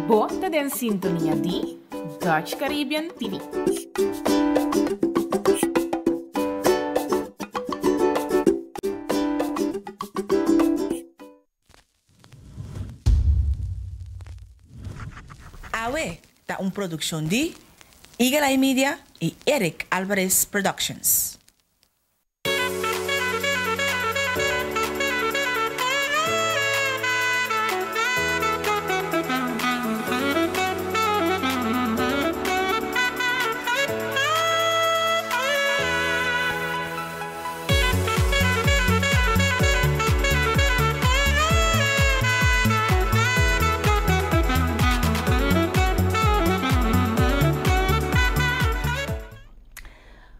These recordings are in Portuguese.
Bota en sintonia di Dutch Caribbean TV. Awe, da un producción de Eagle Eye Media y Eric Alvarez Productions.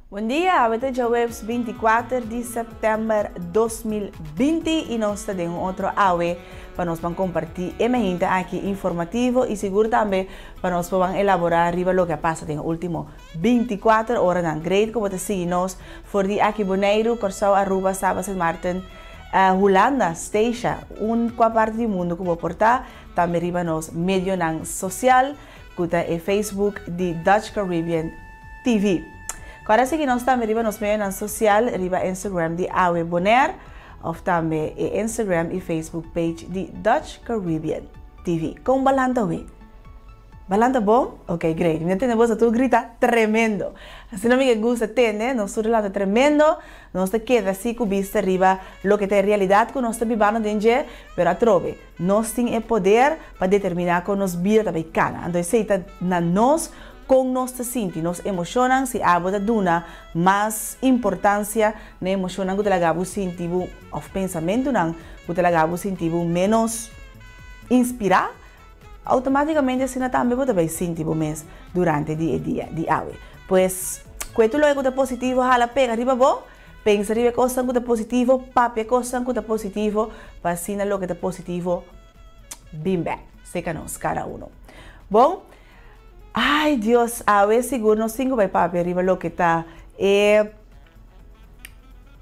Bom dia, hoje é o 24 de setembro de 2020 e nós temos outro AWE para nós compartilhar aqui informativo e seguro também para nós elaborar arriba o que passa nos últimos 24 horas na grade como te seguimos por dia aqui Bonaire, Corsau, Aruba, Sabas e Martin, Holanda, Stasia, qua parte do mundo como portar também arriba nos medio social, que é Facebook de Dutch Caribbean TV. Agora seguir nós também riba nos meios social, riba Instagram de Awe Bonaire, ou também Instagram e Facebook page de Dutch Caribbean TV. Com balanta we? Balanta bom? Ok, great. Me entendemos a tu grita tremendo. Assim não me gusta ter, nós estamos lá tremendo, nós te queda assim com vista riba lo que é realidade que nós estamos vivendo dentro, pero a trove, nós temos o poder para determinar como nos vida também cana. Então, se na nós com nós te senti, nos emocionam se a boda duna mais importância na emocionam que te lagabo sentivo of pensamento não que te lagabo sentivo menos inspirar automaticamente assim também boda vai sentivo mais durante o dia de awe pois quando logo que é positivo hala pega riba bo pensa riba coisa que é positivo papi coisa que é positivo vacina lo que é positivo bim bem seca nós cada bom. Ai, Deus, a ver seguro não singo vai para arriba lo que está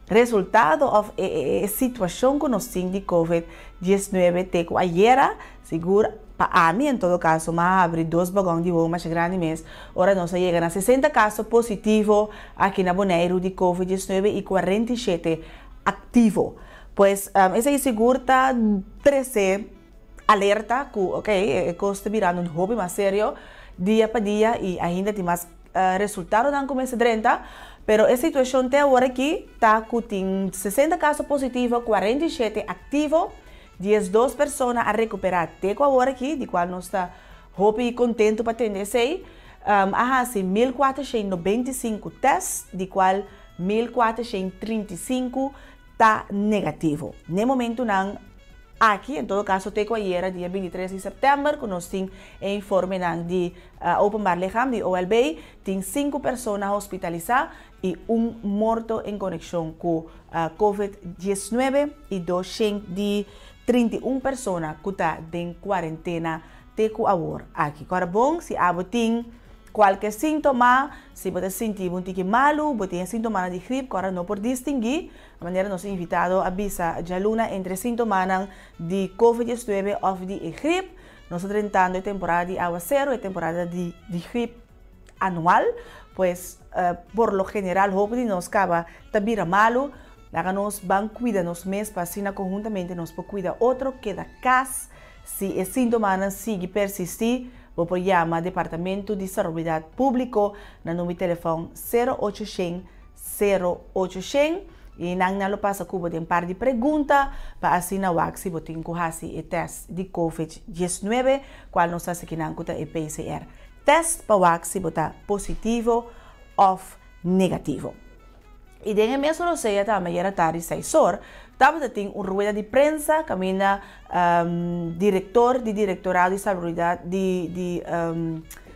resultado da situação que nós temos de COVID-19 teco ayer, seguro para mim em todo caso, mas abre 2 vagões de voo mais grande mês. Ora nós chegamos a 60 casos positivos aqui na Bonaire de COVID-19 e 47 ativos. Pois esse seguro está 13 alerta que, ok, custa virando hobby mais sério dia para dia e ainda tem mais resultado não começa a 30, pero a situação até agora aqui está com 60 casos positivos, 47 ativos, 12 pessoas a recuperar até agora aqui, de qual nós está hobby e contente para atender sei, assim 1495 testes, de qual 1435 está negativo. No momento não aqui, em todo caso, teco ayer, dia 23 de setembro, que nós temos informe de Openbaar Lichaam, de OLB, tem 5 pessoas hospitalizadas e morto em conexão com COVID-19 e 231 pessoas que estão em quarentena teco agora aqui. Agora, bom, se a tem qualquer sintoma, se você sentir um tique malo, você tem sintoma de gripe, agora não por distinguir, a maneira nós invitado a avisa a luna entre sintomas de COVID-19 ou de gripe. Nós estamos tratando a temporada de aguacero, a temporada de gripe anual, pois por lo general, hoje nós acaba tabira malo, nós vamos cuidar nos meses para assim conjuntamente nós podemos cuidar outro que da casa, se os sintomas seguem persistir. Vou chamar Departamento de Saúde Público na número de telefone 0800 0800 e não passa cubo de par de perguntas para assim na se você tem que teste de COVID-19 qual não está aqui na é PCR teste para se você positivo ou negativo. E dentro mesmo não sei também era tarde 6 horas estava tem uma rueda de prensa caminha diretor de Diretorado de Saúde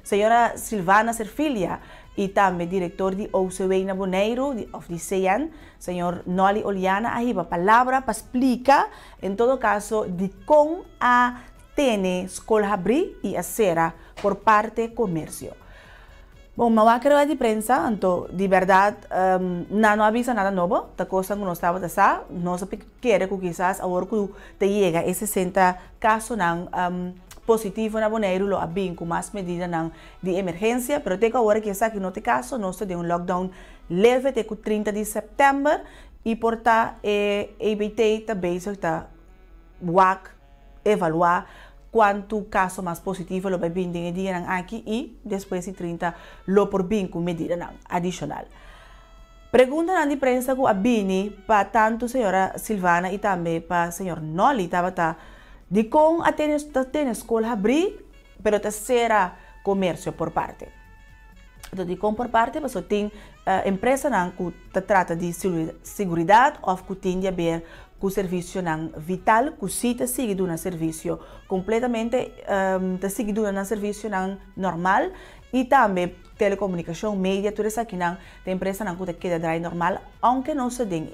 senhora Silvana Serfilia e também diretor de OCW na Bonaire de CEAN, senhor Noli Oliana, aí a palavra para explicar em todo caso de como a tem escola abrir e a será por parte do comércio. Bom, mas a de prensa, então, de verdade, não avisa nada novo, da coisa que nós estávamos a nós queremos que quizás agora que te chega esse 60 casos não positivo na Bonaire lo abin com mais medida de emergência, pero te agora que está aqui no te caso, nós temos um lockdown leve até 30 de setembro e porta EBT também está WAC evaluar quanto caso mais positivo lo vai vir de dia aqui e depois de 30 lo por bem com medida adicional. Pergunta na imprensa com a Bini para tanto senhora Silvana e também para senhor Noli estava de com a ter escola abrir, pero terceira comércio por parte. Então, de com por parte, você tem empresa que trata de segurança ou que tem a ver com o serviço vital, que se te sigue de um serviço completamente, te sigue de um serviço normal e também telecomunicação, mídia, tudo isso aqui tem empresa que te queda dry normal, aunque não se tem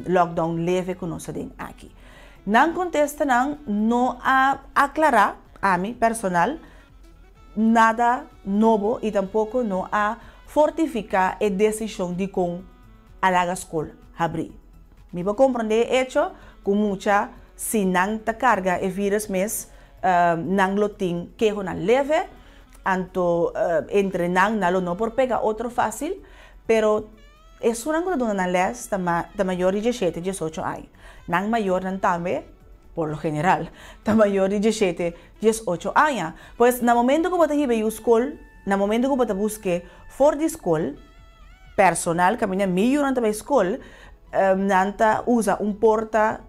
lockdown leve que não se tem aqui. Não contesta, não aclarar a mim, personal, nada novo e tampouco não a fortificar a decisão de com a larga escola abrir. Me vou compreender hecho com muita, se não te carga o vírus mês, não lo tem que não leve, anto entre não por pegar outro fácil, pero é uma coisa na les da maior de 17, 18 anos. Não maior não também, por lo general, da maior de 17, 18 anos. Pois, no momento que você vai à escola, no momento que você busca fora da escola, personal, que minha melhor na escola, nanta usa porta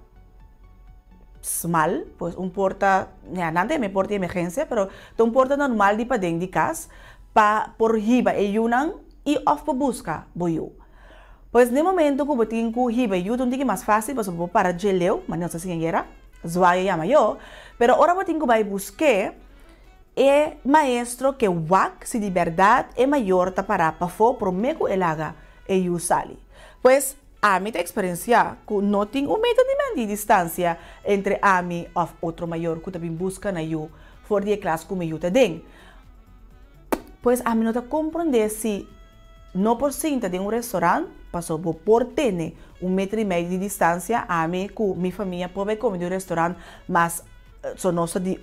small, pois porta, não é porta de emergência, pero porta normal de para dentro de casa, para por riba e yunang e off para busca boiu. Pois no momento que você tem que riba e yunang é mais fácil, você pode parar de geleu, mas não sei se era, zoaia ya maior, pero ora você tem que vai buscar é maestro que o WAC, se de verdade é maior para fora, para o meio elaga e o sali. Pois a minha experiência que não tem metro de distância entre a mim e outro maior que também busca na eu fora de classe como eu também. Pois a mim não está compreender se não por cinta de restaurante passou por ter metro e meio de distância a mim que minha família pode comer de restaurante, mas só nossa de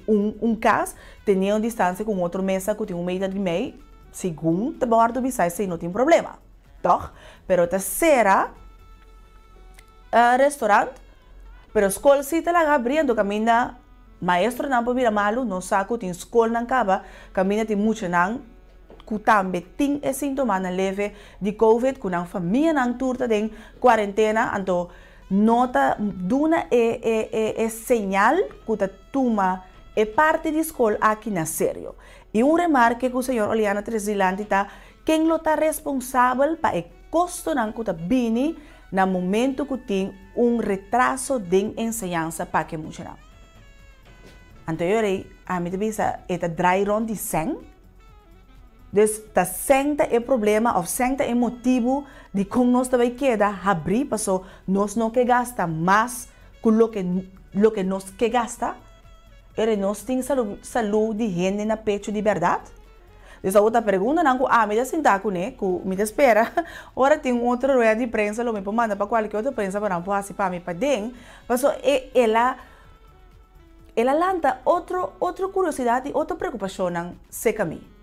caso tinha uma distância com outra mesa que tem metro e meio, segundo te bordo bisai sem não tem problema, toch? Pero terceira restaurante, pero escola se está lá abrindo caminha maestro não pode vir malo, não sabe que tem escola não acaba, caminha tem muito não que também tem esse sintoma leve de COVID, que a família não turta em quarentena, então nota duna é sinal que a turma é parte da escola aqui na sério. E remarque que o senhor Oliana Tresilante está quem lo está responsável para o custo não que está bini no momento que tem retraso de ensinança para que muito não. Então a minha visa é dry run de 100. Dus dat senta é problema, ou senta é motivo de como nós também queda abrir, porque nós não que gasta mais que lo que nós que gasta, e nós temos saúde de higiene na pecho de verdade. Dus a outra pergunta, não que me dá sentar com ele, que me espera, ora tem outra rueda de prensa, me pode mandar para qualquer outra prensa para não participar para dentro, porque ela lança outra curiosidade, outra preocupação se caminho.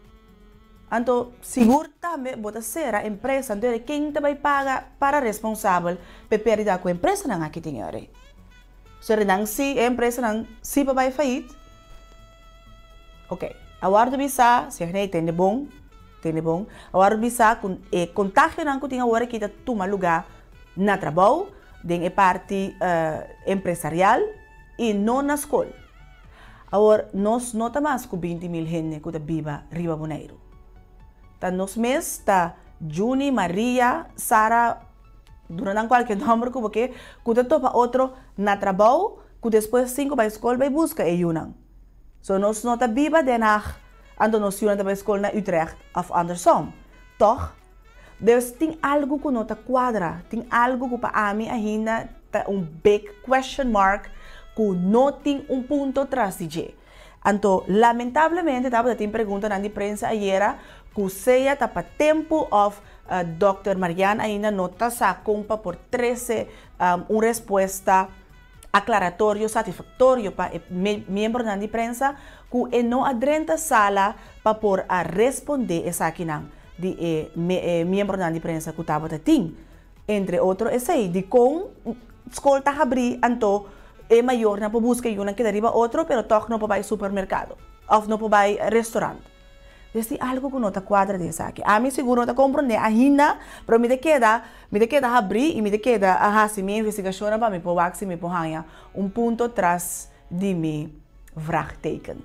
Então, seguro também pode ser a empresa, então quem também paga para responsável por perder com a empresa não aqui tem hora. Se a empresa não se vai falir, ok. Agora do bisa, se a gente tem bom. Agora do bisa com contágio não que tem agora que toma lugar na trabalho, de parte empresarial e não na escola. Agora nós nota mais que 20.000 gente que viva Riba Bonaire. Nos meses, tá Juni, Maria, Sara, durante qualquer número que você topa outro na trabalho, que depois 5 vai escola vai buscar e unang. So nós não tá viva de nach, ando nós unang para escola na Utrecht of Anderson. Toch? Dus tem algo que não tá quadra, tem algo que para mim ainda tá big question mark, que não tem ponto atrás de. Então, lamentavelmente, estava tem pergunta na imprensa ayer que seja para tempo of Dr. Mariana ainda não está sa compa por 13 uma resposta aclaratório satisfatório para membro da imprensa que não adrenta sala para por a responder essa aqui não de membro da imprensa que estava tem entre outros esse aí de com escolta abrir anto é maior na busca e uma que deriva outro pero toque não para ir supermercado ou não para ir restaurante. Desse algo que não está quadra dessa aqui. A mim seguro não está compreender a hina, pero me queda abrir e me queda a fazer minha investigação para me pôr aqui me pôr ponto atrás de me vraagteken.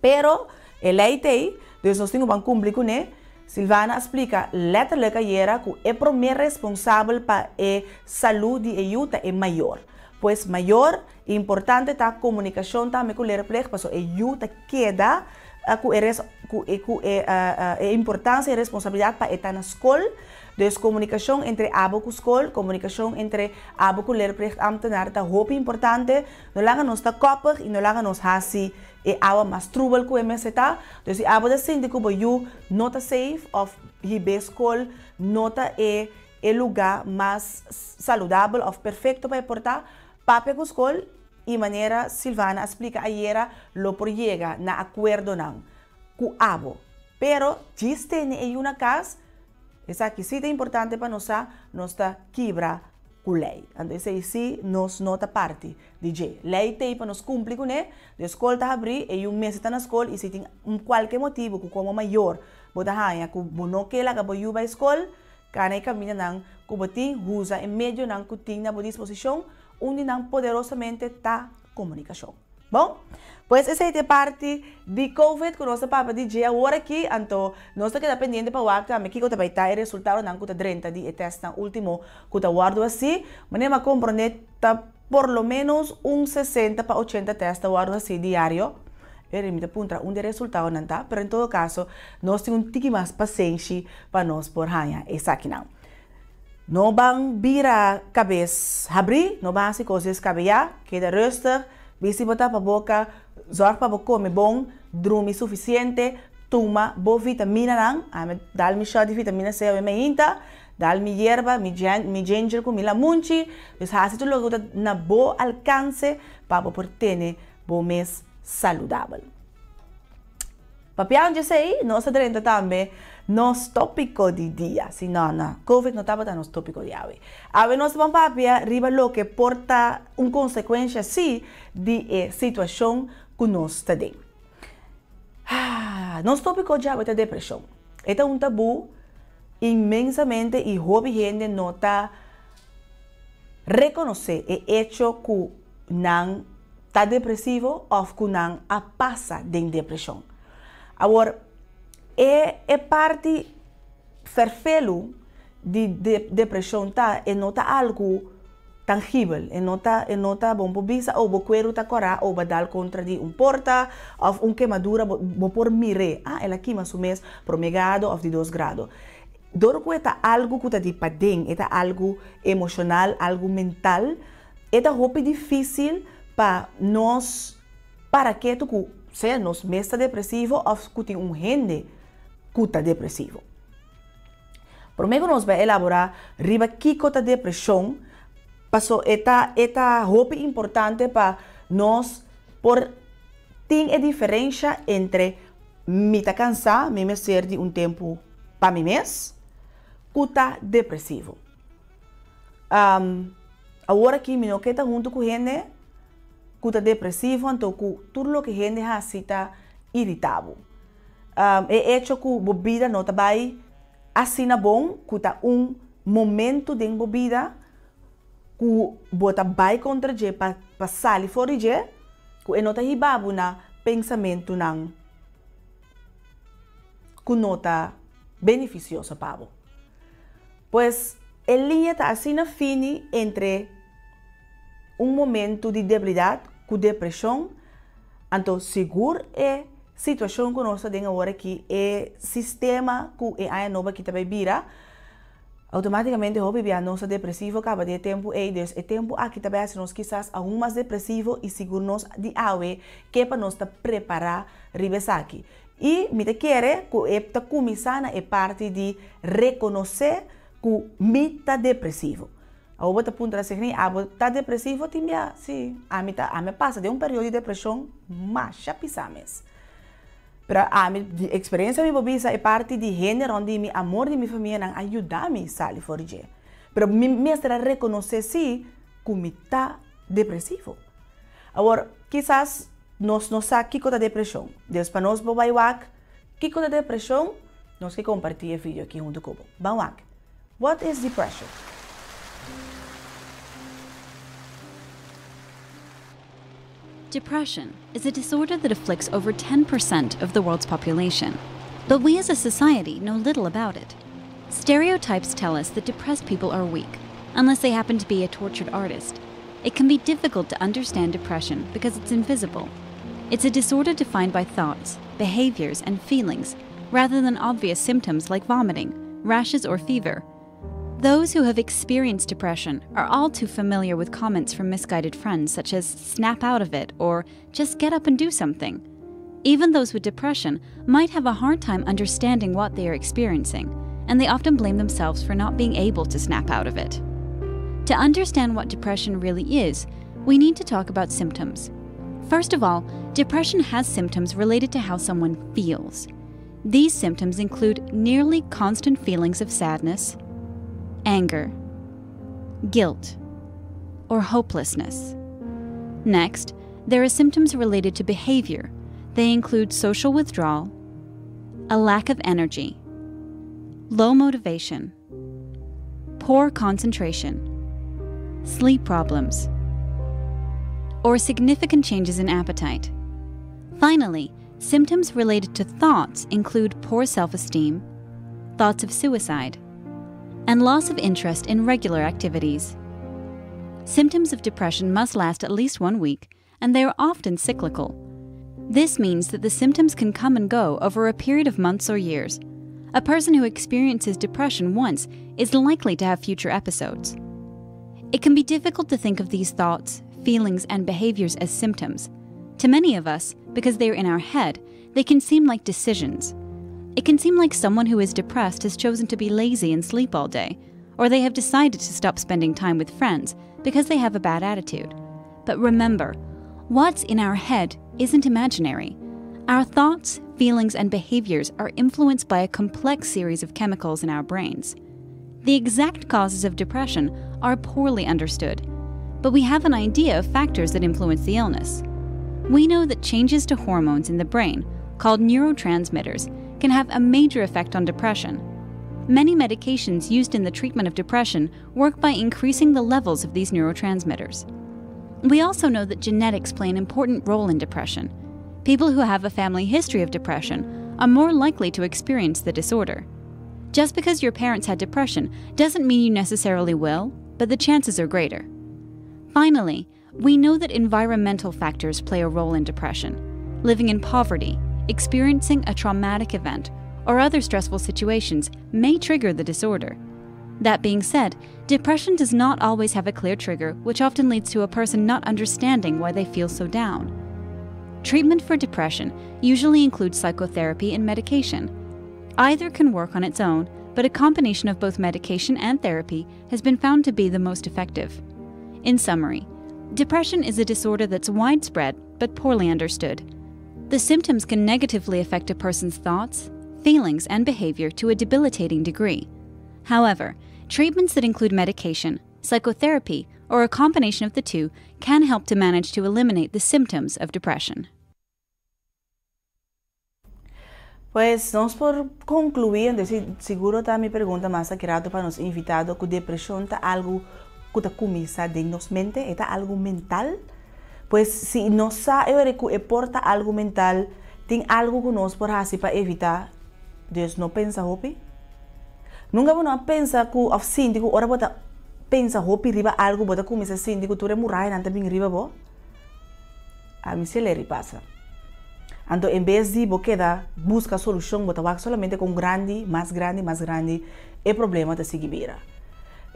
Pero eleitei, dus nós temos cumprir com ele. Silvana explica letterlijk ayer que é primeiro responsável para a saúde e ajuda é maior. Pois maior e importante está a comunicação também com o leerpleeg, para a ajuda queda a importância e responsabilidade para estar na escola. Dus comunicação entre abo com escola, comunicação entre abo com leerpleeg ambtenaar, está muito importante. Não laga nos está koppig e não laga nos hasi e awa mais trouble com ms está. Dus die abo da síndico bo you nota safe of hibe escola nota é lugar mais saudável of perfeito para portar papel com escola. E maneira Silvana explica ayer lo por llega na acuerdo não com abo. Pero diz tem em uma casa, essa aqui sim é importante para nós quebra com lei. Então esse sim nós nota parte de lei tem para nós cumprir com ele. De escola tá abrir e mês está na escola e se tem qualquer motivo que como maior boda hanha que não quer lá que boiu para escola, canai caminha não que botin usa em meio não que tem na boa disposição onde não poderosamente está comunicação. Bom, pois essa é a parte de COVID que nós papa DJ agora aqui, então nós estamos pendente para o acto, mas que vai estar o resultado não que 30 de teste último que está guardo assim, mas nem compreender por lo menos 60 para 80 testes guardo assim diário. Ele me aponta de resultado não tá, mas em todo caso nós temos tique mais paciência para nós por ganhar essa aqui não. Não vão virar cabeça abrir, não vão fazer coisas cabear, queda rustig, visi botar para a boca, zorg para comer bom, dormir suficiente, toma boa vitamina não, dá-me chá de vitamina C ou meinta, dá-me hierba, mi ginger com mila munchi, dus hace tudo logo na bom alcance para poder ter bom mês saudável. Papião de sei, nós adrenta também nos tópico de dia, se não, COVID não estava nos tópico de hoje. Hoje nós vamos papia riba lo que porta consequência sim de situação que nós temos. Nos tópico de hoje é depressão. É tabu imensamente e hobby gente nota reconhecer o hecho que não está depressivo ou que não passa de depressão. Agora, é parte perfeito de depressão tá é nota algo tangível, é nota bom bisa ou bo cuero tá cora ou badal contra de porta ou queimadura bo por mire, ela queima su mês promegado ou de 2 graus. Doro que é algo que tá de padem, é algo emocional, algo mental, é hope difícil para nós para que tu seja nos mês depressivo ou que tem gente que está depressivo. Primeiro nós vamos elaborar riba que está depressão, passou esta hope importante para nós por tem a diferença entre me tá cansado, me ser de tempo para mim mês, que está depressivo. Agora que me não quer estar junto com gente que está depressivo, então tudo o que a gente faz está irritável. É hecho que a bebida não está bem assim bom, que está momento de bebida que bota bem contra je para sair fora je, que não está ribabo na pensamento não, que não está beneficioso para você. Pois a linha está assim fine entre momento de debilidade com depressão, então seguro é situação que nós temos agora aqui é sistema que é a nova que também vira automaticamente o bebê nosso depressivo acaba de tempo é tempo aqui também se nós quizás algum mais depressivo e seguro nós de awe que para nós preparar ribesaki e me te quer que é começar é parte de reconhecer que me está depressivo. O bota punta da signi, abo tá depressivo timbia, sim. A me passa de um período de depressão, mas já pisames. Pero a minha experiência me bobisa é parte de gênero onde mi amor de minha família não ajuda-me a sair fora de. Pero me estará reconhecer se como está depressivo. Agora, quizás nós não sabemos o que é a depressão. Deus para nós vai wak, o que é a depressão? Nós que compartilhar vídeo aqui junto com o Bawak. What is depression? Depression is a disorder that afflicts over 10% of the world's population, but we as a society know little about it. Stereotypes tell us that depressed people are weak, unless they happen to be a tortured artist. It can be difficult to understand depression because it's invisible. It's a disorder defined by thoughts, behaviors, and feelings, rather than obvious symptoms like vomiting, rashes, or fever. Those who have experienced depression are all too familiar with comments from misguided friends such as snap out of it or just get up and do something. Even those with depression might have a hard time understanding what they are experiencing, and they often blame themselves for not being able to snap out of it. To understand what depression really is, we need to talk about symptoms. First of all, depression has symptoms related to how someone feels. These symptoms include nearly constant feelings of sadness, anger, guilt, or hopelessness. Next, there are symptoms related to behavior. They include social withdrawal, a lack of energy, low motivation, poor concentration, sleep problems, or significant changes in appetite. Finally, symptoms related to thoughts include poor self-esteem, thoughts of suicide, and loss of interest in regular activities. Symptoms of depression must last at least 1 week, and they are often cyclical. This means that the symptoms can come and go over a period of months or years. A person who experiences depression once is likely to have future episodes. It can be difficult to think of these thoughts, feelings, and behaviors as symptoms. To many of us, because they are in our head, they can seem like decisions. It can seem like someone who is depressed has chosen to be lazy and sleep all day, or they have decided to stop spending time with friends because they have a bad attitude. But remember, what's in our head isn't imaginary. Our thoughts, feelings, and behaviors are influenced by a complex series of chemicals in our brains. The exact causes of depression are poorly understood, but we have an idea of factors that influence the illness. We know that changes to hormones in the brain, called neurotransmitters, can have a major effect on depression. Many medications used in the treatment of depression work by increasing the levels of these neurotransmitters. We also know that genetics play an important role in depression. People who have a family history of depression are more likely to experience the disorder. Just because your parents had depression doesn't mean you necessarily will, but the chances are greater. Finally, we know that environmental factors play a role in depression. Living in poverty, experiencing a traumatic event, or other stressful situations may trigger the disorder. That being said, depression does not always have a clear trigger, which often leads to a person not understanding why they feel so down. Treatment for depression usually includes psychotherapy and medication. Either can work on its own, but a combination of both medication and therapy has been found to be the most effective. In summary, depression is a disorder that's widespread but poorly understood. The symptoms can negatively affect a person's thoughts, feelings, and behavior to a debilitating degree. However, treatments that include medication, psychotherapy, or a combination of the two can help to manage to eliminate the symptoms of depression. Pues, nós por concluir, seguro tá me pergunta mais aqui para nos invitado que depressão tá algo que tá começa dentro da nossa mente, é tá algo mental. Pues, se nós sabemos que porta algo mental, tem algo que nós por fazer para evitar, Deus não pensa hopi. Nunca vamos pensar que ao síndico, ora bota pensa hopi riba algo, bota começa síndico, tu remurai não tá bem riba bo. A mim se lhe passa. Então, em vez de queda, busca solução, bota wak solamente com grande, é problema da seguir.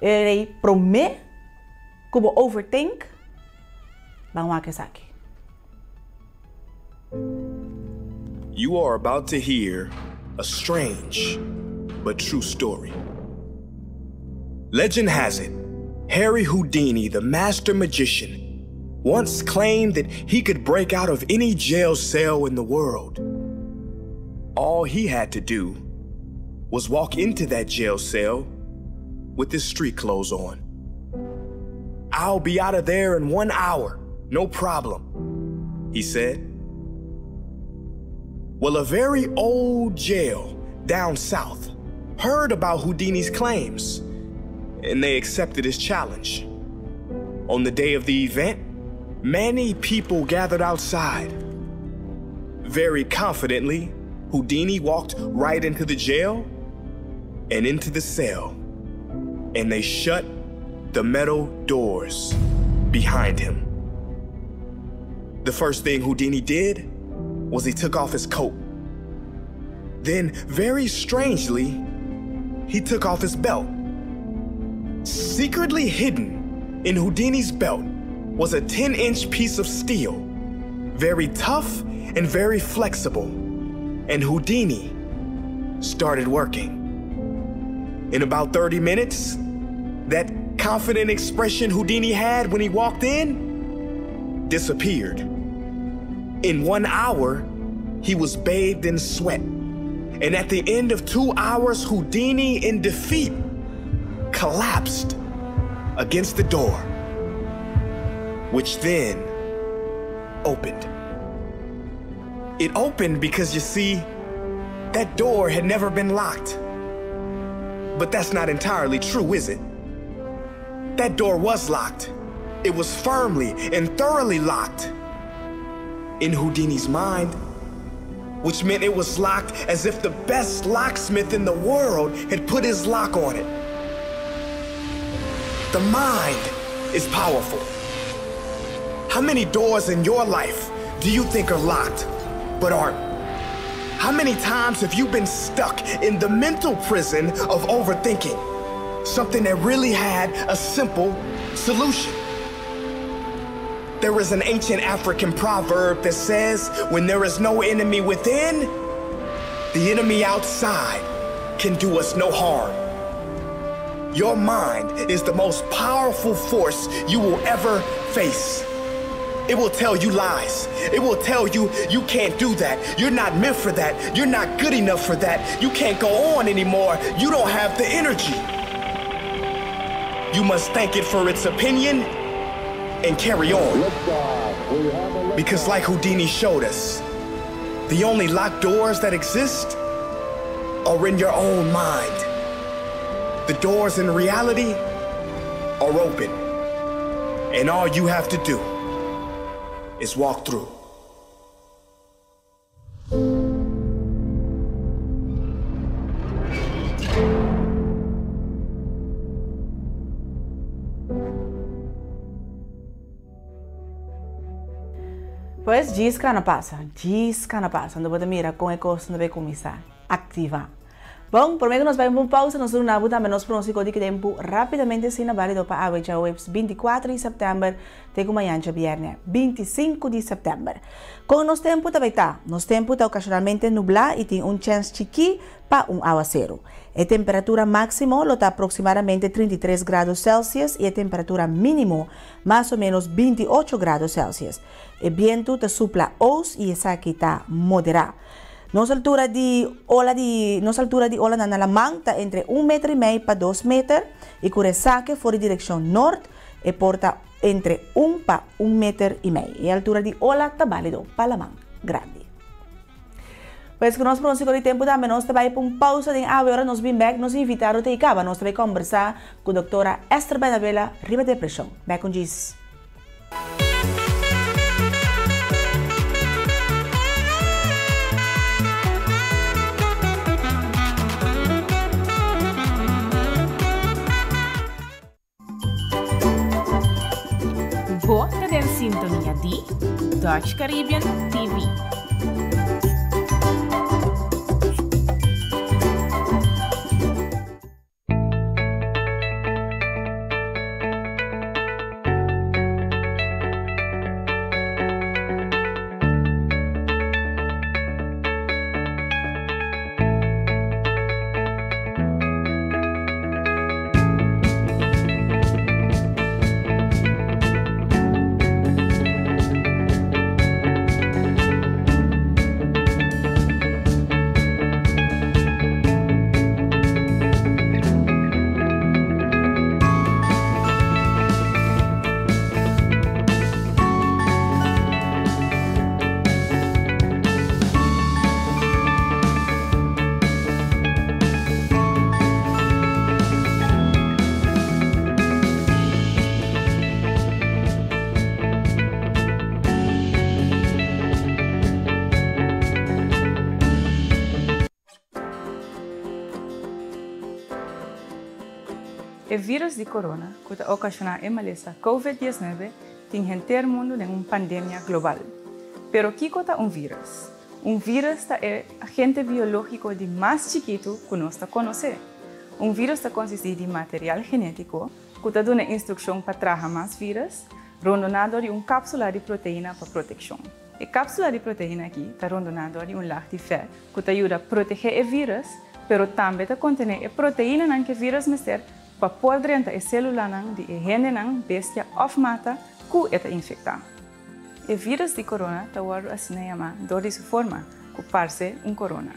Ele promete que você overthink, vamos wak aqui. You are about to hear a strange but true story. Legend has it Harry Houdini, the master magician, once claimed that he could break out of any jail cell in the world. All he had to do was walk into that jail cell with his street clothes on. "I'll be out of there in 1 hour, no problem," he said. Well, a very old jail down south heard about Houdini's claims, and they accepted his challenge. On the day of the event, many people gathered outside. Very confidently, Houdini walked right into the jail and into the cell, and they shut the metal doors behind him. The first thing Houdini did was he took off his coat. Then, very strangely, he took off his belt. Secretly hidden in Houdini's belt was a 10-inch piece of steel, very tough and very flexible, and Houdini started working. In about 30 minutes, that confident expression Houdini had when he walked in disappeared. In 1 hour, he was bathed in sweat. And at the end of 2 hours, Houdini, in defeat, collapsed against the door, which then opened. It opened because, you see, that door had never been locked. But that's not entirely true, is it? That door was locked. It was firmly and thoroughly locked in Houdini's mind, which meant it was locked as if the best locksmith in the world had put his lock on it. The mind is powerful. How many doors in your life do you think are locked but aren't? How many times have you been stuck in the mental prison of overthinking something that really had a simple solution? There is an ancient African proverb that says, when there is no enemy within, the enemy outside can do us no harm. Your mind is the most powerful force you will ever face. It will tell you lies. It will tell you you can't do that. You're not meant for that. You're not good enough for that. You can't go on anymore. You don't have the energy. You must thank it for its opinion and carry on. Because like Houdini showed us, the only locked doors that exist are in your own mind. The doors in reality are open, and all you have to do is walk through. Pues diz que não passa, não pode mirar com a coisa, não vai começar a ativar. Bom, por meio que nós vamos para pausa, nós vamos também nos pronosticos de tempo rapidamente, assim, válido para a já webs 24 de setembro, até amanhã, viernes 25 de setembro. Com nosso tempo também está, nosso tempo está ocasionalmente nublado e tem chance chiqui para aguacero. A temperatura máxima está aproximadamente 33 graus Celsius e a temperatura mínima mais ou menos 28 graus Celsius. O vento está sopla os e essa aqui está moderado. Nossa altura de ola na Alamang está entre 1,5 metros para 2 metros e com saque for direção norte e porta entre 1 para 1,5 metros. E a altura de ola está válido para Alamang grande. Pues que nós pronto de tempo também nós vai para uma pausa de agora nós vim back nós invitaram te acaba nós vai conversar com a doutora Esther Benavela Riba Depressão. Back com diz. Você tem sintonia de Dutch Caribbean TV. O vírus de corona que ocasiona a maleza COVID-19 tem enter mundo em uma pandemia global. Pero que é um vírus? Um vírus é agente biológico de mais chiquito que nós conhecemos. Um vírus consiste de material genético que dá uma instrução para trazer mais vírus, rondonado de uma cápsula de proteína para proteção. A cápsula de proteína aqui está rondonado de laag de fé que ajuda a proteger o vírus, mas também contém a proteína que o vírus meter para pôr dentro da célula de gene bestia ou mata que está infectada. O vírus de corona está assim chamado de sua forma, que parece corona.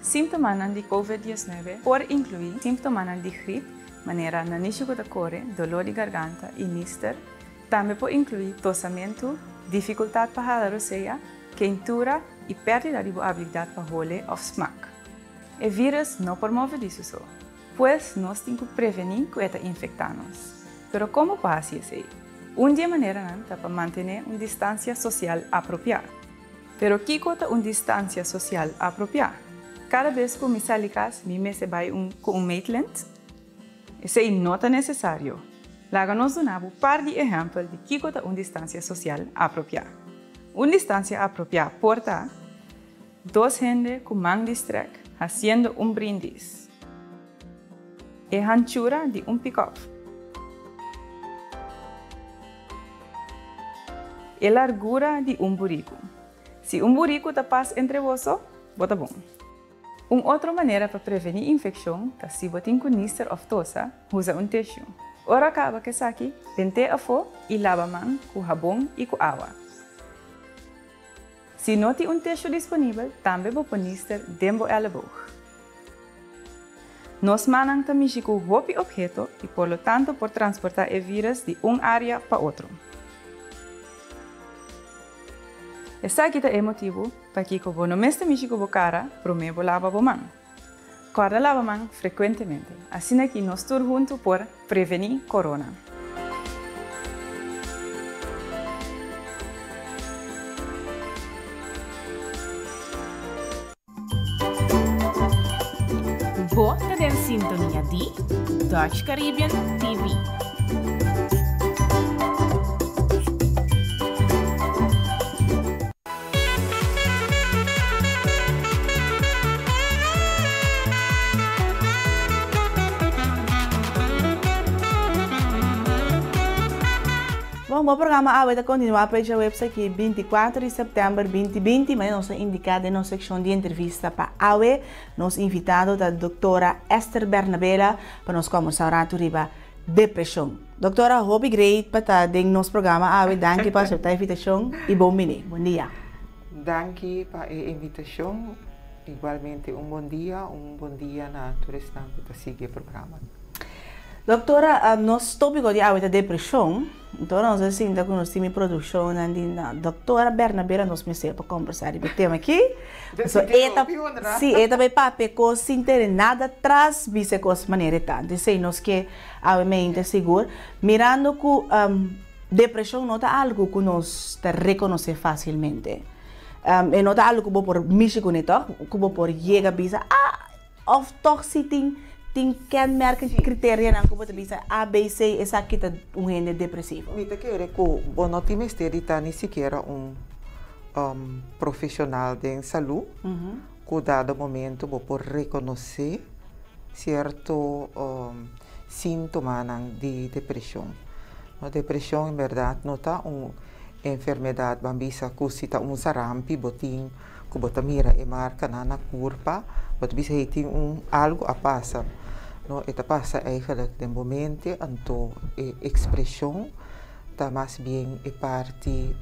Sintomas de COVID-19 podem incluir sintomas de gripe, maneira nanisho da corre, dolor de garganta e mister. Também pode incluir tossamento, dificuldade para falar ou seja, quentura e perda de habilidade para roer ou smaak. O vírus não promove isso só, pois nós temos que prevenir que ele infecta-nos. Mas como faz isso? Uma maneira para manter uma distância social apropriada. Mas o que é uma distância social apropriada? Cada vez que me saio de casa, me vai com um maitland, isso não é necessário. Lá nos damos um par de exemplos de que é uma distância social apropriada. Uma distância apropriada porta duas gente com mão distraída fazendo brindis. A anchura de pick-up. A largura de buraco. Se buraco passa entre vosotros, bota bom. Uma outra maneira para prevenir infecção é se você tem níster ou tosse, usa tissue. Ora acaba que aqui, penteia a fogo e lava a mão com sabão e com água. Se não tem tissue disponível, também pode pôr níster dentro do elbow. Nós manang também com o objeto e, por lo tanto, por transportar o vírus de uma área para outra. Esse aqui é o motivo para que você não mexe com a cara, primeiro lava a mão. Guarda lava a mão frequentemente, assim que nós estamos juntos por prevenir corona. Você tem sintonia de Dutch Caribbean TV. Bom, o programa vai continuar para a website aqui 24 de setembro de 2020, mas nós indicamos na secção de entrevista para AWE, nós invitado a doutora Esther Bernabela para nós conversar sobre depressão. Doutora, hobby great para estar em nosso programa AWE, danke para aceitar a invitação e bom dia. Danke para a invitação, igualmente bom dia na todos que seguem o programa. Doutora, nosso tópico de AWE é depressão, então nós assim que nós temos produção na doutora Bernabela nos meses para conversar e tema aqui. So eta vai pape com sem ter nada atrás, vise com maneira tanto. Sei nós que AWE mente seguro, mirando que depressão não é algo que nós reconhece facilmente. E não é algo que por Michigan que por chega bisa of toch sitting tem kenmerkende criteria na como bisa A, B, C, essa aqui tá gente depressivo. Mita quer que bom não tem mistério tá nem sequer profissional de saúde que dado momento por reconhecer certo sintoma de depressão. A depressão em verdade não tá enfermidade bambisa que se tá sarampi botin que bota mira e marca na curva, bota bisa tem algo a passa. No, esta passa eigenlijk de momento anto expressão está mais bem é parte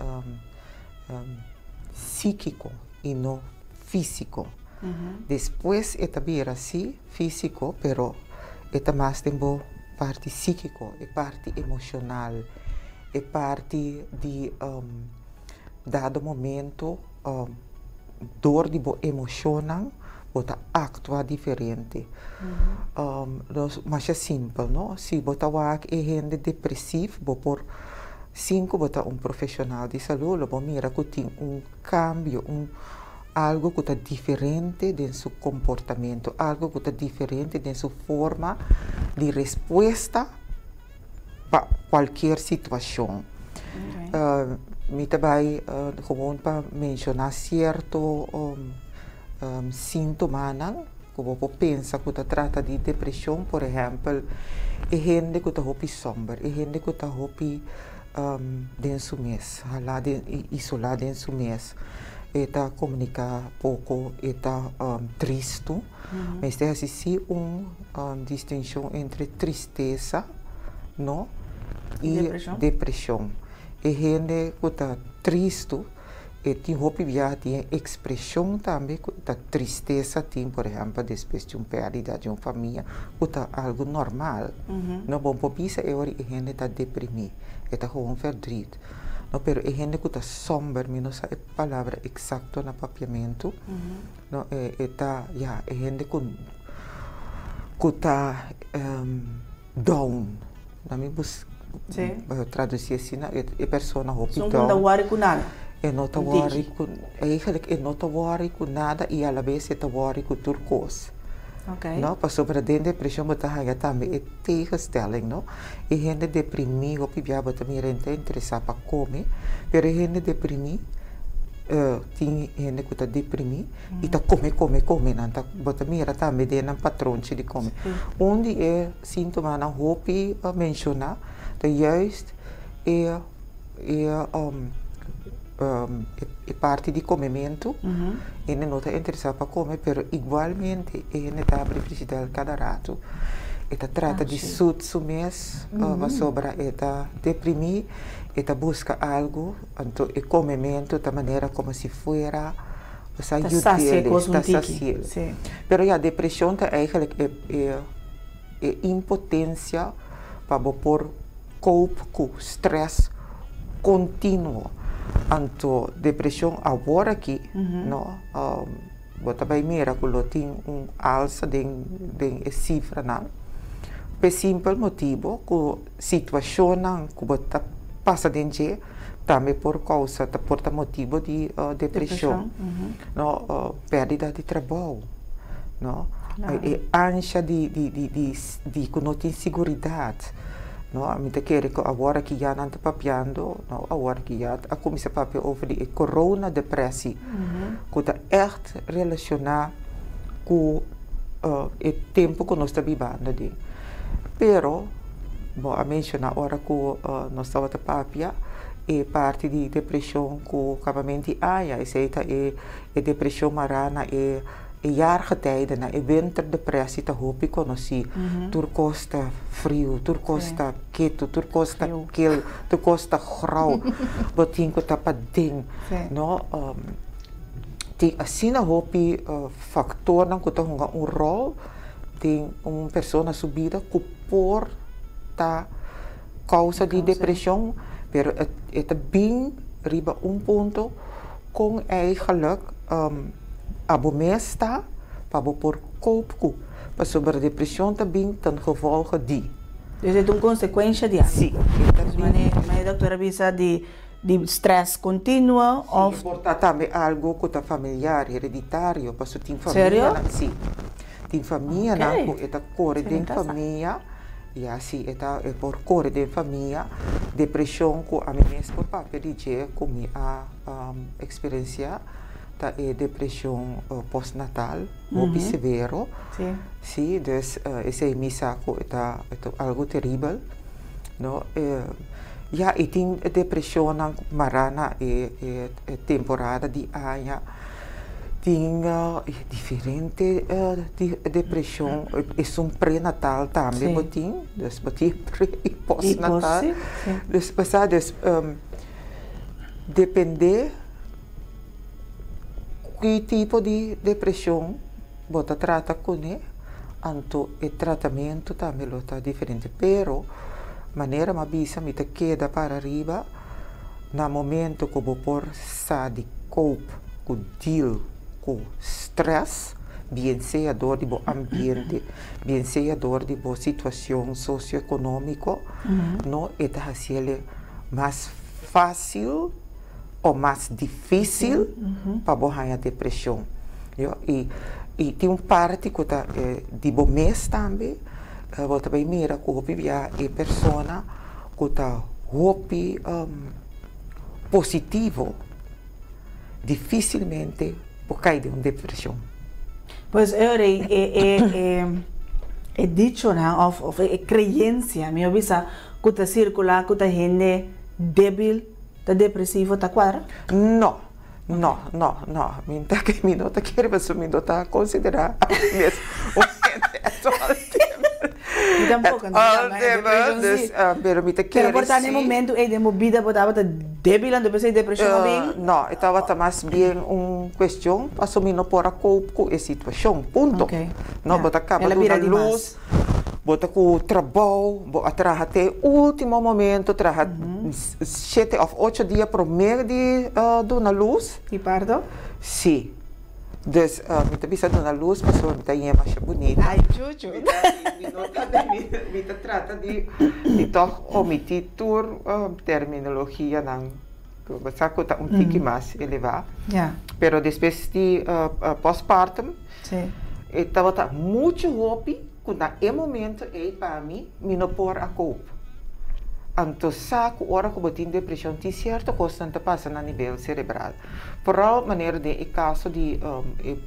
psíquico e não físico. Depois esta vira assim físico, pero esta mais tempo parte psíquico, é parte emocional, é parte de dado momento dor de emocionam bota actua diferente. Mas é simples, não? Se bota é gente depressivo, por 5 bota profissional de saúde, mira que tem cambio, algo que está diferente de su comportamiento, algo que está diferente de su forma de respuesta para cualquier situación. Me também gewoon para mencionar cierto sintoma, como pensa que trata de depressão, por exemplo, é gente que está hopi somber, é gente que está hopi dentro su mês, isolado dentro su mês, está comunica pouco, está triste, mas tem assim distinção entre tristeza, não, e depressão. É gente que está triste, e tem tem expressão também, da tristeza, tem, por exemplo, depois de uma perda de uma família, que está algo normal. Não bom para pensar, é a gente está deprimida, está com verdrido. Não, pero é gente que está somber, não sei a palavra exata no papiamento. Não, é gente que está down. Não me traduzir assim, é pessoa hopi down. Não worry com nada. É não está worry com, eigenlijk é não está worry com nada e à vez está worry com turcos. Okay. Não, para sobre dentro depressão bota hanya também é tegenstelling, não? E gente deprimida, o pibia bota me renta interessar para comer, pero gente deprimida tem gente que está deprimida e está come, não tá bota me renta também de um patrão de comer. Onde é sintoma na hopi mencionar, dat juist é parte de comimento e não está interessado para comer, mas igualmente ele está a precisar cada rato. Ele trata de suit su mês, sobre está deprimido, ele busca algo, então o comimento da maneira como se fuera está saciado. Mas a depressão tá eigenlijk é impotência para pôr cope com stress contínuo. Anto depressão agora aqui, não, bota bem mira que lo tem alça de cifra não, por simples motivo que situação não que bota passa dentro também por causa por motivo de depressão, não, perda de trabalho, não, ânsia de que não tem segurança. No, a mim quer que agora que já não está papiando, agora que já a comissão papel over de corona depressie, que está echt relacionado com o tempo que nós estamos vivendo. Pero, a mencionar agora que nós estamos a papia, é parte de depressão que acabamento é depressão marana jaargetijden, na winterdepressie te hopi conosci, turcosta frio, turcosta quieto, turcosta kil, turcosta grauw, botinko tapading, no, assim na hopi factor na kuta hunga rol de persona subida que porta causa de depressão, pero het bem riba ponto com eigenlijk abomesta para por copo para sobre a depressão também tem gevolgen die. Dus het is een consequência de sim. Mas a doutora avisa de stress contínuo of porta também algo que é familiar, hereditário, para sua tem família. Sim. Tem família não é a cor de família. E assim é por cor de família, depressão que a mim mesmo papel de como a experiência da depressão pós-natal, muito severo. Sim, dus esse misaco é algo terrível, não? Já e tem depressão na marana é temporada de ano. Tem diferente depressão, é pré-natal também, botim, dus botim pré e pós-natal. Dus passados depende que tipo de depressão bota trata com ele, anto o tratamento também está diferente, pero maneira mabisa me te queda para arriba na momento que vou por de cope com deal com stress, bem seja dor de bo ambiente, bem seja dor de bo situação socioeconômica, não é assim mais fácil ou mais difícil para borrar a depressão. E tem parte que está de bom mês também, você também mira que a pessoa que está positivo, dificilmente por cair de uma depressão. Pois é dicho, né, of creencia, minha visa, que está circular, que está gente débil, está depressivo, está quadra? Não. Minta que mi nota quer mas mi nota considerar mesmo E tampouco, pero mi te quer por tal momento de movida botava débil and depois depressão bem. Não, estava mais bem questão assumir não por a com a situação, ponto. Okay. Não bota acaba de luz. Bota com o trabalho, atrás até o último momento, atrás 7 ou 8 dias para o meio de na luz. E pardo? Sim. Dus, me bisa na luz, mas me tá mais bonita. Ai, chuchu. Me trata de toch omitir terminologia não. Basta que tá tique mais elevado. Ja. Pero depois de postpartum, sim. Estava muito hope. Quando é momento para mim, me não pôr a culpa. Então, saco hora que eu tenho depressão, tem certa coisa que passa no nível cerebral. Por a maneira de caso de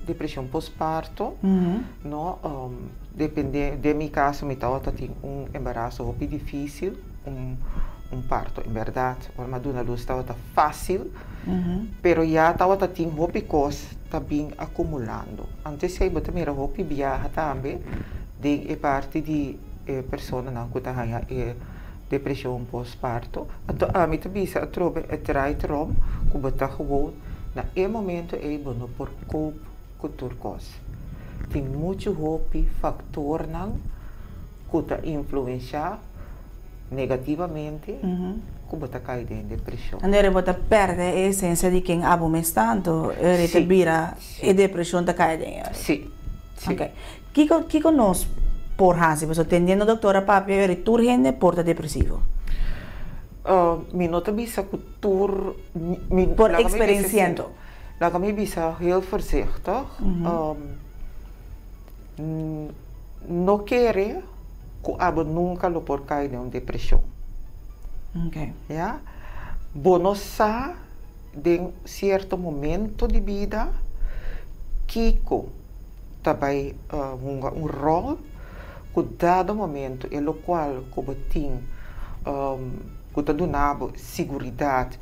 depressão pós-parto, depende de meu caso, me estava tendo embaraço muito difícil, parto, em verdade. A maduna luz estava fácil, pero já estava tendo muito coisa, também acumulando. Antes de eu também muito viajar também. De parte de pessoas que têm depressão pós-parto. Então, a minha bisa trobe trai trom, que bota gewoon na momento não por cope culturcos. Tem muito hope factor não que tá influenciar negativamente que bota cair em depressão. Andare bota perde a essência de quem abumes tanto, te vira e depressão tá cai dentro. Sim. Okay. Que nós por hasi, mas atendendo a doutora papi é turgente porta depressivo. Mi nota bisa cultur por experienciando. La kami bisa heel voorzichtig. No quiere que abo nunca lo por cair en depresión. Okay. Ya. Bono sa de cierto momento de vida Kiko também rol que dado momento é o qual que tem que está dando segurança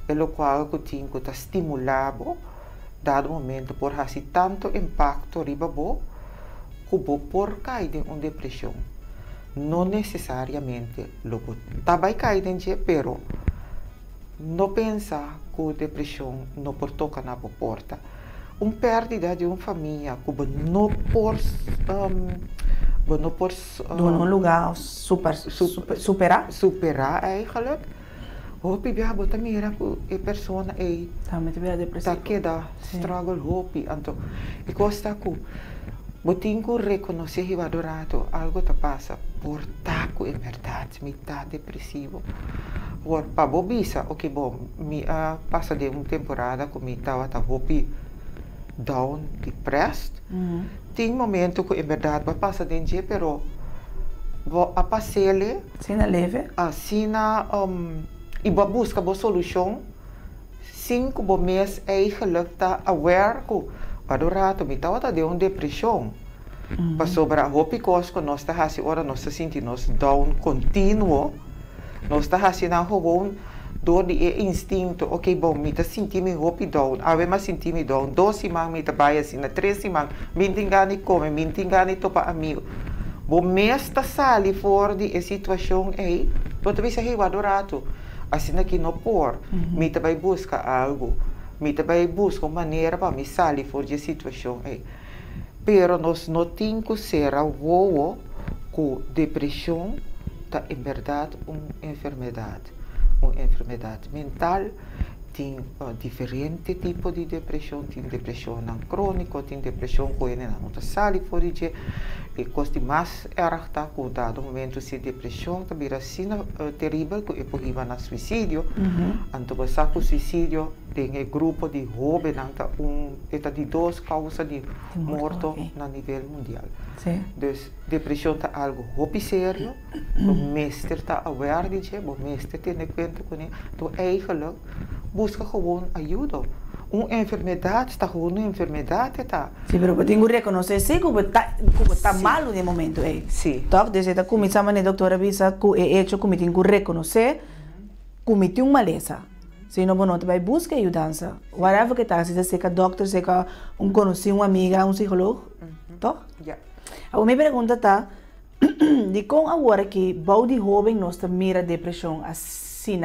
é o qual que tem que está estimulado dado momento por fazer tanto impacto riba bo que bo por cair em uma depressão não necessariamente lo também cair em dia pero não pensar que a depressão não por tocar na porta perda de uma família que não por num lugar superar eigenlijk hope biar bota mira que a pessoa tá queda struggle hope então e costa que botin que reconhecer que adorado algo tá passa por taco é verdade me tá depressivo or para bobisa ok bom me passa de uma temporada que me tava hope down, depressed. Tem momento que, em verdade, vai passar de dia, pero a passele. Sina leve. Sina e vai buscar uma solução. 5 meses eigenlijk tá aware que adorado me estava de uma depressão. Para sobrar hope que nós está fazendo ora nós sentimos down contínuo. Nós está fazendo gewoon door die instinto, ok, bom, me tá sentindo hope down, ave mas sentindo down, 2 semanas me tá baia assim, 3 semanas, me engane come, me engane topa amigo. Bom, mês tá sali fora de situação aí, pode ver se é adorado, assim aqui não por, me tá vai buscar algo, me tá vai buscar uma maneira para me sair fora de situação aí. Pero nós não temos que ser avô que depressão tá em verdade uma enfermidade mental, tem diferente tipo de depressão, tem depressão crônica, tem depressão que não está sali por dia, e costa mais erg tá com dado momento se depressão tá vira assim terrível que é por na suicídio, então você com suicídio tem grupo de jovens tá eta de 2 causas de morto na nível mundial. Sim. Dus depressão tá algo hopi sério, o meester tá aware de je, o meester tem conta com ele, então eigenlijk busca gewoon ajuda. Uma enfermidade está com uma enfermidade tá. Sim, pero tem que reconhecer se que está mal no momento aí. Sim. Então, desde a comissão a doutora avisa que é hecho que tem que reconhecer que tem uma maleza. Se não você vai buscar ajuda. Whatever que tá, se você é doctor, se é conhecido, uma amiga, psicólogo, tá? Ja. A minha pergunta tá de como agora que bom de jovem nós mira depressão assim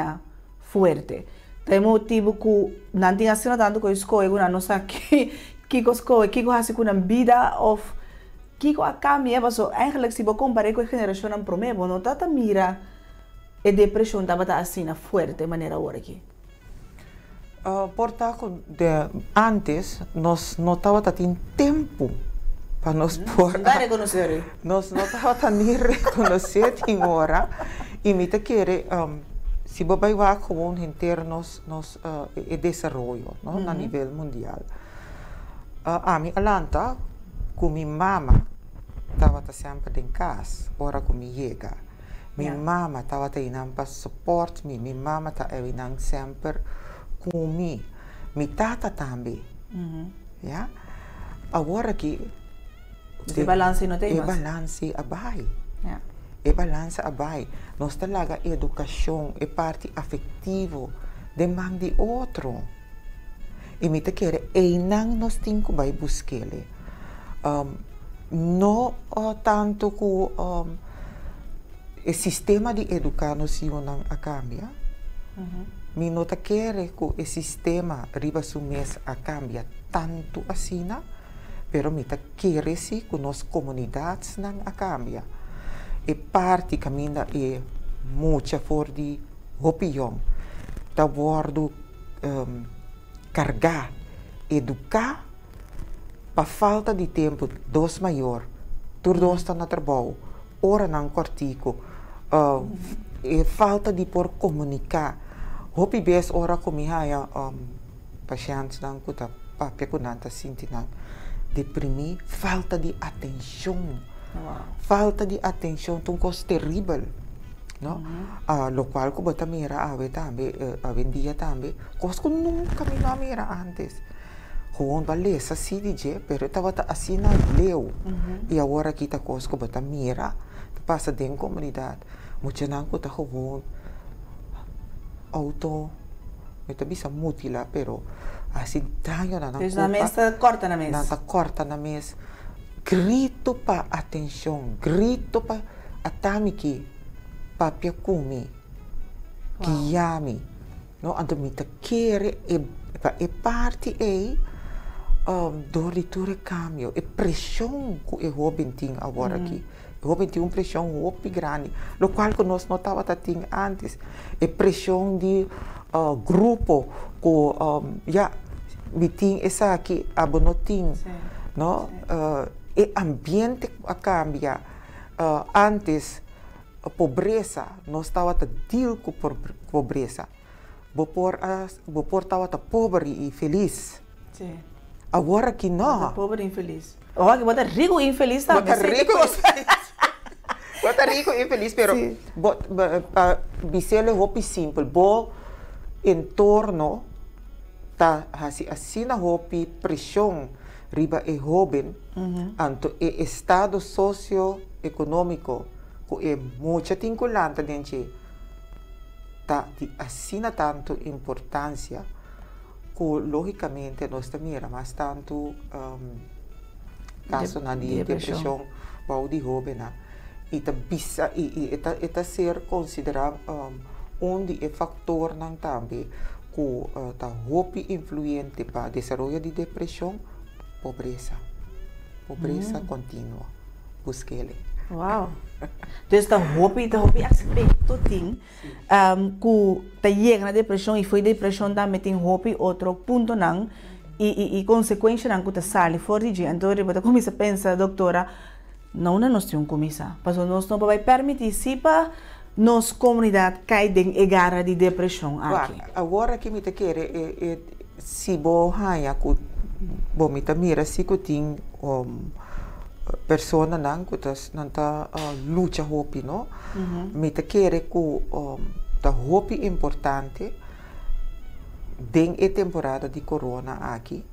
forte. Tem motivo que não tem assim tanto com escola, não sabe que escola, que hace com a vida of que a cambia, mas eigenlijk se você comparar com a geração não promete, não tá mira a depressão tá assim forte de maneira agora aqui. Portanto, antes nós não tava tendo tempo para nós por reconhecer. Nós não tava tendo reconhecer tem hora e me te querer se você vai como internos nos desenvolvimento, no, na nível mundial. A minha alanta com minha mama estava sempre em casa, hora que me chega. Minha mama estava tendo para suporte me, minha mama estava sempre comigo, minha tata também, yeah? Agora que o balanço não tem mais. O balanço abai. Yeah. E balança abai. Nós talaga educação é parte afetiva de man de outro. E me te quer e não nós temos que vai buscar. Não tanto que o sistema de educação não a cambia. Me não te quer que o sistema riba mês a cambia tanto assim, pero me te quer que nas comunidades não a cambia. E parte caminha é muita for de opinião, da bordo carregar, educar, para falta de tempo dos maior, tudo está no trabalho, ora não cortico, e falta de por comunicar, hopi bes ora comia pacientes não kuta papia kunanta sintina deprimir, falta de atenção. Falta de atenção tão coisa terrível, não? Lo qual que bota mira ave também, ave dia também, coisa que nunca me não mira antes. Gewoon balesa assim de je, pero estava assim na leu. E agora aqui tá coisa que bota mira, passa dentro da comunidade. Muito não que tá gewoon auto, eu bisa mutila, pero assim tanho na na mesa corta na mesa. Na corta na mesa. Grito para atenção, grito para atamiki, papia kumi, guiami, no ando mita querer e parte doriture cambio e pressão que o jovem tem agora aqui, o jovem tem pressão muito grande, lo qual que nós não tava tendo antes, e pressão de grupo que já me tem essa aqui abonotim, no e ambiente a cambia. Antes a pobreza não estava a deal com pobreza. Vopor estava pobre e feliz. Sim. Agora que não. Pobre e infeliz. Agora que bota rico e infeliz também. Bota rico e infeliz. Bota rico e infeliz, pero bisele hopi simple. Bo entorno tá assim na hopi pressão riba e jovem, anto e estado socioeconômico que é muito vinculante dentro tá de assina tanto importância que logicamente nós também mas tanto caso na de depressão ou de jovem e tá bisa e tá ser considerado onde é fator não também que tá hopi influente para desenvolvimento de depressão. Pobreza contínua, busque ele. Wow. Dus dat hoop je aspecto ting que te llega na depressão e foi depressão também tem hoop outro ponto não e consequência não que te sale fora de dia. Então eu começo a pensar, doutora, não nós temos começar, porque nós não vai permitir se para nossa comunidade cair em garra de depressão aqui. Agora que me te quer se bo hanya ku bo me te mira se que tem persona não que tas nanta luta hopi no me te quer ku da hopi importante den e temporada de corona aqui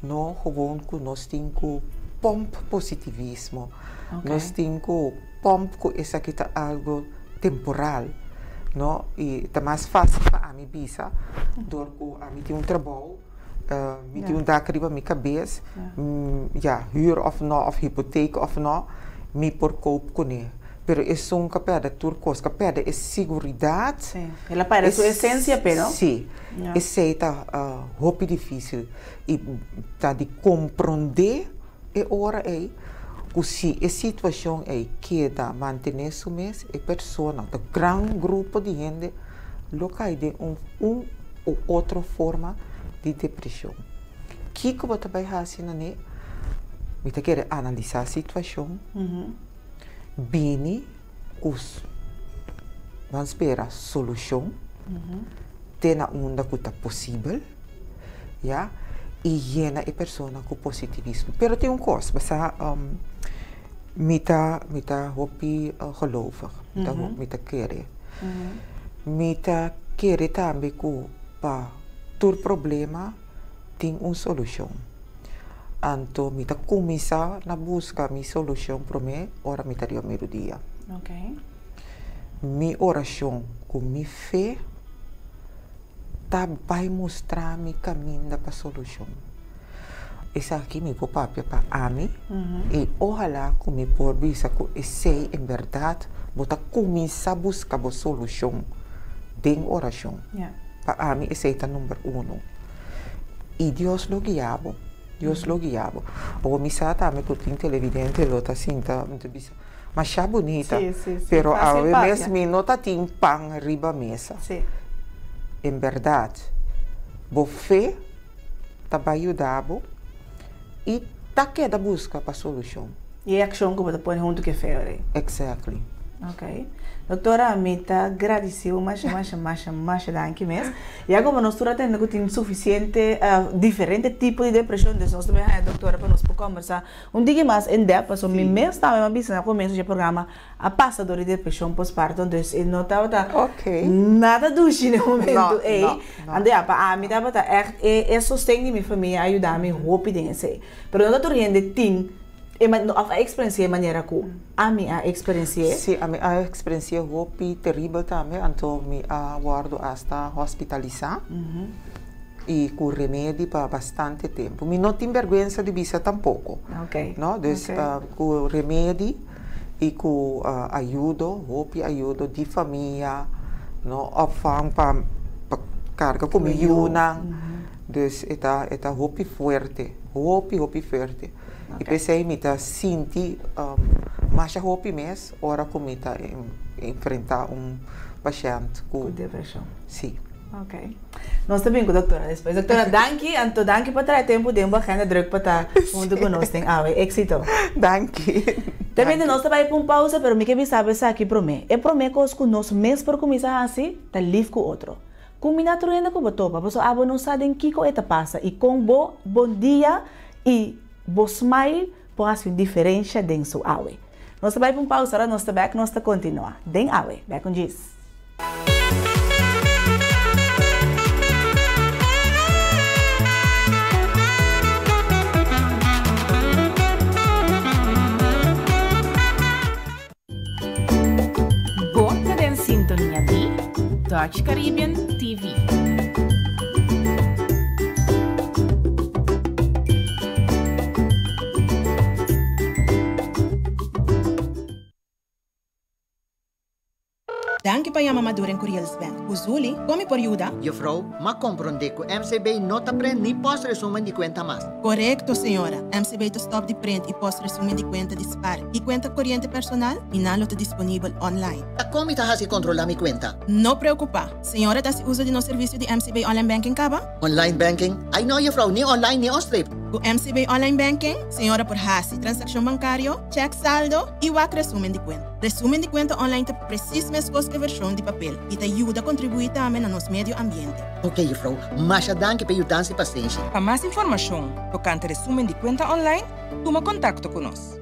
no gewoon ku nós tem ku pomp positivismo nós tem ku pomp ku essa que tá algo temporal, no? E tá mais fácil para mim bisa, dor que a mim tem trabalho, me tem dak riba minha cabeça, huur of não, of hypotheek of não, me por koop kunnen. Pero es un capeda turcos, capeda es seguridad. Sí. Ela para sua essência, pero. Sí. Esse tá hopi difícil e tá de compreender hora aí. Se a situação é queda manter su mês, a pessoa, o grande grupo de gente, cai de ou outra forma de depressão. O que você vai fazer, né? Você quer analisar a situação, bem, vamos esperar solução, ter onda que está possível, yeah? E llena a pessoa com positivismo. Pero tem coisa, basta mita hopi gelovig, mita querer. Mita querer também que para todo problema tem solução. Então, mita começar na busca de solução para mim, ora mita dio meu dia. Okay. Mi oração com mi fé vai mostrar mi caminho para a solução. Esse aqui me vou papel para mim e ojalá que me por bisa que esse em verdade bota começar a buscar a solução de oração. Para mim esse é o número 1. E Deus lo guiava. Deus lo guiava. O me sabe também que tem televidente lo tá assim tá muito bisa. Mas é bonita. Pero ao mesmo nota tem pão riba mesa. Em verdade, a fé vai ajudar e queda busca para a solução. E a ação que você põe junto que fé. Exactly. Ok. Doutora, me agradeceu mais danke mesmo. E agora nós temos que tem suficiente diferente tipo de depressão, então nós também doutora para nós conversar dia mais em depth, porque me mesmo também uma vez no começo do programa a passador de depressão pós-parto, então eu não estava nada doce no momento, ande a mim estava é sustento minha família, ajudar me hope de ser. Pero não doutor ainda tem a experiência de maneira que a minha experiência. Sim, a experiência foi terrível também, então me aguardo hasta hospitalizar e com remédio para bastante tempo. Me não tenho vergonha de visa tampouco. Ok. Não, então com remédio e com ajuda de família, não, opvang para carga com milhona. Então, é hope forte. E pensei me tá sentir mais hope mesmo, hora como me tá enfrentar paciente com depressão. Sim. Ok. Nós também com a doutora depois. Doutora, danke para trazer tempo de uma agenda druk para estar junto conosco. Éxito. Danke. Também nós também com pausa, pero me que sabe aqui para mim. É para mim que nós mesmo por começar assim, tá livre com outro. Combinado ainda com o topa, porque a não sabe em que coisa passa e com bom dia e bom smile pode fazer diferença dentro do awe. Nós também com pausa, nós também nós continua. Den awe, back on Gis. Bota em sintonia de Dutch Caribbean TV. Danke pa yama maduren Kuriels Bank. Uzuli, come por ayuda? Juffrouw, ma comprende que MCB no te prende ni post-resumen de cuenta más. Correcto, señora. MCB te stop de print y post-resumen de cuenta dispare. Y cuenta corriente personal, inalo te disponible online. ¿Cómo te hace controlar mi cuenta? No preocupa. Señora, ¿das uso de no servicio de MCB Online Banking kaba? Online banking? Ay no, juffrouw, ni online ni on-strip. Con MCB Online Banking, señora por hasi transacción bancario, check saldo y wak resumen de cuenta. Resumen de cuenta online te precis mescos que versión de papel y te ayuda a contribuir también a nuestro medio ambiente. Ok, juffrouw. Masha, danke por ayudar y paciencia. Para más información tocante resumen de cuenta online, toma contacto con nosotros.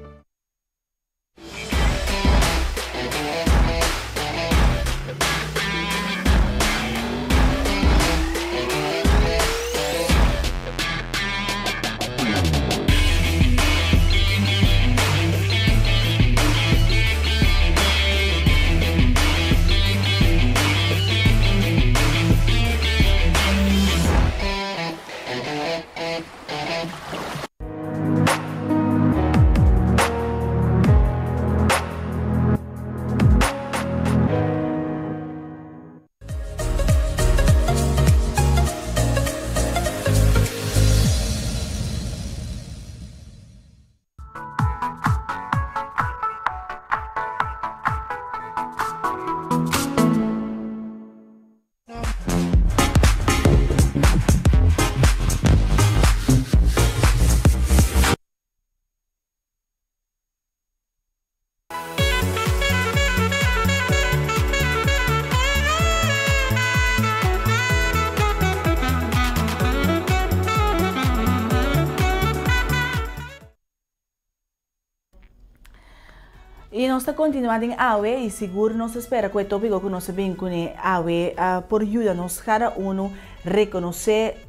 E nós estamos continuando em AWE e seguro nós espera que o tópico que nós vem com AWE por ajuda nós cada um reconhecer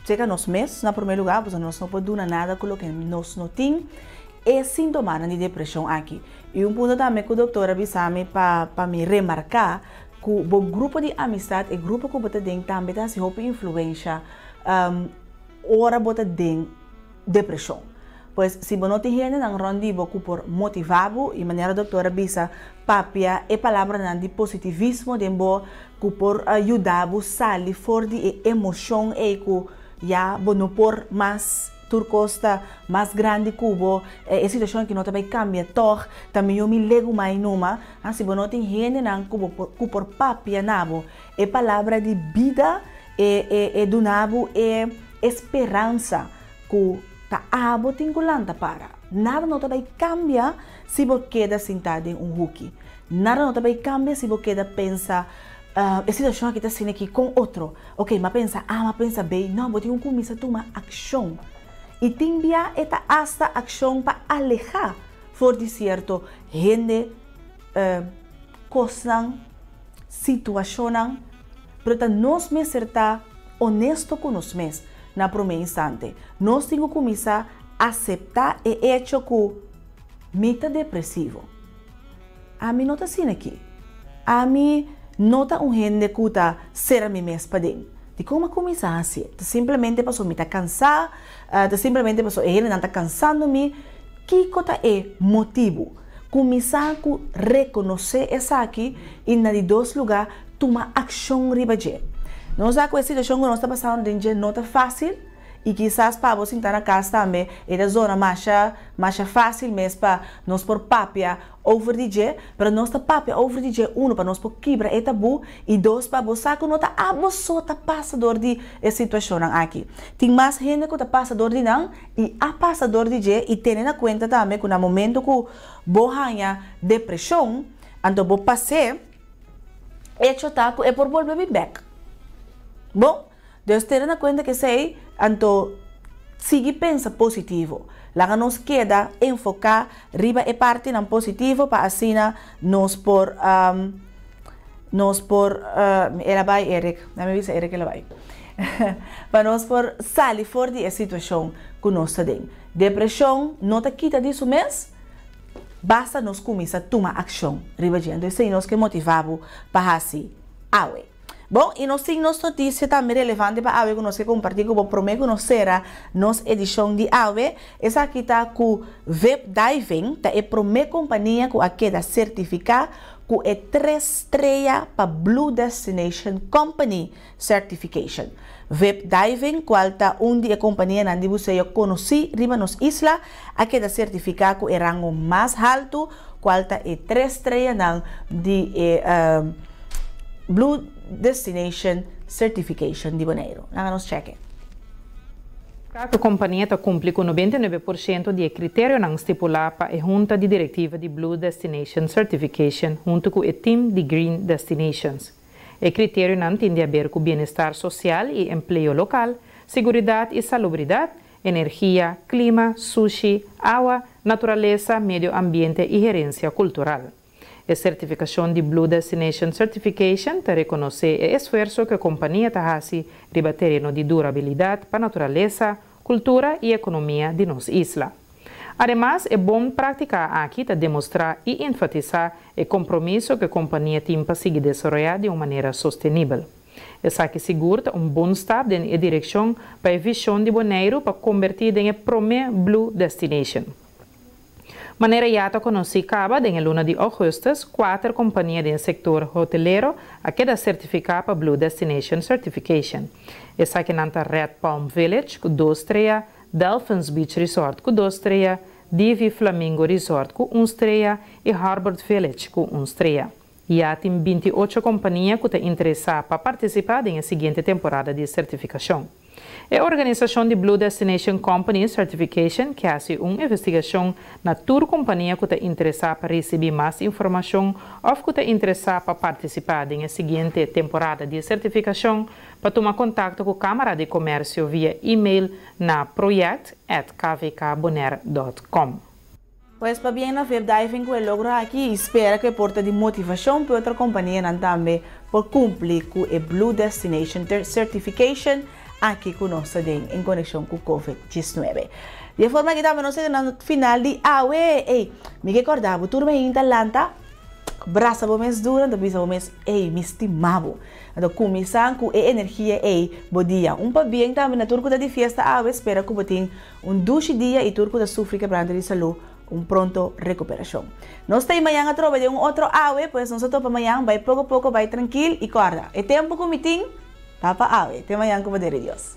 chega nós mesmos na primeiro lugar, porque nós não podemos nada com o que nós não temos é sintoma de depressão aqui. E ponto também que o doutor avisou-me para me remarcar que o grupo de amizade e grupo que você tem também tem uma influência ora você tem depressão. Pois se você não tem gente nang rondibo por motivado e maneira doutora bisa papia e palavra nan de positivismo dembo ku por ajudar a sair fora de emoção e ku ya bono por mais turcosta mais grande cubo a situação que não também cambia toch também eu me lego mais numa se você não tem gente nang ku por papia nabo e palavra de vida e do nabo e esperança ku ta abo tingulanta para. Nada não vai cambiar se você queda sentado em hooky. Nada não vai cambiar se você queda pensa a situação aqui está sendo aqui com outro. Ok, mas pensa bem. Não, você tem que começar a tomar ação. E tem que esta ação para alejar for de certo gente, coisas, situações, para nós mesmos ser honesto com nós mesmos. Na primeiro instante, nós temos que começar a aceitar o hecho que me está depressivo. A mim não está assim aqui. A mim não está gente que está ser a mim mesmo para dentro. De como começar assim? Simplesmente passou me está cansado, simplesmente passou ele não está cansando me. Que é motivo? Começar a reconhecer essa aqui e na de dois lugares tomar ação ribaje. Nós a situação que nós estamos passando dentro não está fácil e quizás para você estar na casa também é da zona mais fácil mesmo para nós por papia over DJ, para nós tá papia over DJ para nós por quebra é tabu e dois para você que não tá só tá passador de situação aqui. Tem mais gente que tá passador de não e a passador de DJ e tendo na conta também que no momento que bohanha depressão, então vou passar é por volver back. Bom, Deus terá na conta que sei, então, siga pensa positivo. Lá nos queda enfocar riba e parte não positivo para assim nos por ela vai Eric, não me avisa Eric ela vai. Para nós por sair fora de situação que nós temos. Depressão não te quita disso mesmo. Basta nos começar a tomar ação riba diante. Isso é nós que motivamos para assim. Awe. Bom, e nós temos notícia também relevante para a AWE que nós queremos compartilhar com o prometo que nós será nossa edição de AWE. Essa aqui está com Web Diving, tá? É a primeira companhia que aqui dá certificado com é 3 estrelas para Blue Destination Company Certification. Web Diving, qual está dia a companhia na você eu conheci riba nos isla, aqui dá certificado com o rango mais alto, qual está é 3 estrelas de Blue Destination Certification de Bonaire. Vamos check. A companhia está cumpre com 99% de critério não estipulado para a junta de diretiva de Blue Destination Certification junto com o time de Green Destinations. O critério não tem a ver com bem-estar social e emprego local, segurança e salubridade, energia, clima, sushi, água, natureza, meio ambiente e gerência cultural. A certificação de Blue Destination Certification te reconhece o esforço que a companhia está fazendo riba terreno de durabilidade para a natureza, cultura e economia de nossa isla. Ademais, é bom praticar aqui para demonstrar e enfatizar o compromisso que a companhia tem para seguir desenvolver de uma maneira sustentável. Essa aqui segura bom step na direção para a visão de Bonaire para convertir em a primeira Blue Destination. Maneira já conhecida acaba em luna de agosto, 4 companhias do setor hotelero aqui da certificada para Blue Destination Certification. Essa aqui nanta Red Palm Village com 2 estrelas, Dolphins Beach Resort com 2 estrelas, Divi Flamingo Resort com 1 estrela e Harbor Village com 1 estrela. Já tem 28 companhias que estão interessadas para participar na seguinte temporada de certificação. A organização de Blue Destination Company Certification que faz uma investigação na tour companhia que está interessada para receber mais informação ou que está interessada para participar na seguinte temporada de certificação para tomar contato com a Câmara de Comércio via e-mail na project@kvkbonaire.com. Pues para bien na Web Diving que logro aqui espera que porta de motivação para outra companhia também por cumprir com a Blue Destination Certification aqui conosco em conexão com o COVID-19. De forma que estamos no final de AWE, me recordava, turma em Atlanta, braça o mês durante, bisa o mês, me estimava. Então, começando com a energia, bom dia. Pa bem também na turco da festa AWE, espera que botem 2 dias e turco da sofre quebrando de saúde, pronto recuperação. Nós temos amanhã a trova de outro AWE, pois nós estamos amanhã, vai pouco a pouco, vai tranquilo e guarda. É tempo que o meeting, Papa Awe, te amanhã com poder de Deus.